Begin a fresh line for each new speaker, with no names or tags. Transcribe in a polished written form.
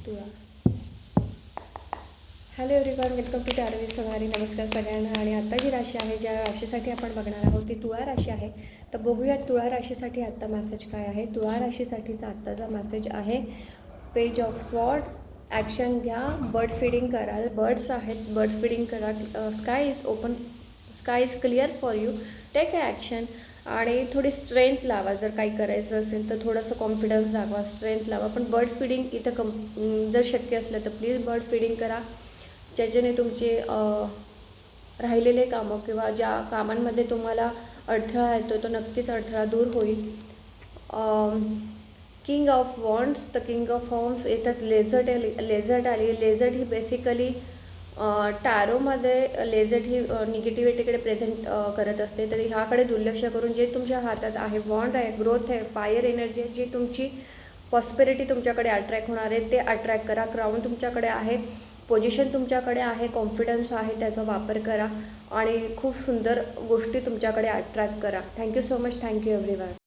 तुळा. Hello everyone, welcome to टारवी सोनारी. नमस्कार सगळ्यांना. आणि आत्ता जी राशी आहे, ज्या राशीसाठी आपण बघणार आहोत ती तुळा राशी आहे. तर बघूयात तुळा राशीसाठी आत्ता मेसेज काय आहे. तुळा राशीसाठीचा आत्ताचा मेसेज आहे पेज ऑफ स्वॉर्ड. ॲक्शन घ्या, बर्ड फीडिंग कराल. बर्ड्स आहेत, बर्ड फीडिंग करा. Sky is open, sky is clear for you. Take action. आणि थोडी स्ट्रेंथ लावा. जर काही करायचं असेल तर थोडंसं कॉन्फिडन्स दाखवा, स्ट्रेंथ लावा. पण बर्ड फीडिंग इथं जर शक्य असलं तर प्लीज बर्ड फीडिंग करा, ज्याच्याने तुमचे राहिलेले कामं किंवा ज्या कामांमध्ये तुम्हाला अडथळा येतो तो नक्कीच अडथळा दूर होईल. King of wands. तर किंग ऑफ वॉन्ड्स येतात लेझर्ट आली. लेझर्ट ही बेसिकली टॅरोमध्ये लेझर्ट ही निगेटिव्हिटीकडे प्रेझेंट करत असते. तर ह्याकडे दुर्लक्ष करून जे तुमच्या हातात आहे, वॉन्ड आहे, ग्रोथ आहे, फायर एनर्जी आहे, जी तुमची पॉस्पेरिटी तुमच्याकडे अट्रॅक्ट होणार आहे ते अट्रॅक्ट करा. क्राऊन तुमच्याकडे आहे, पोझिशन तुमच्याकडे आहे, कॉन्फिडन्स आहे, त्याचा वापर करा आणि खूप सुंदर गोष्टी तुमच्याकडे अट्रॅक्ट करा. Thank you so much. Thank you everyone.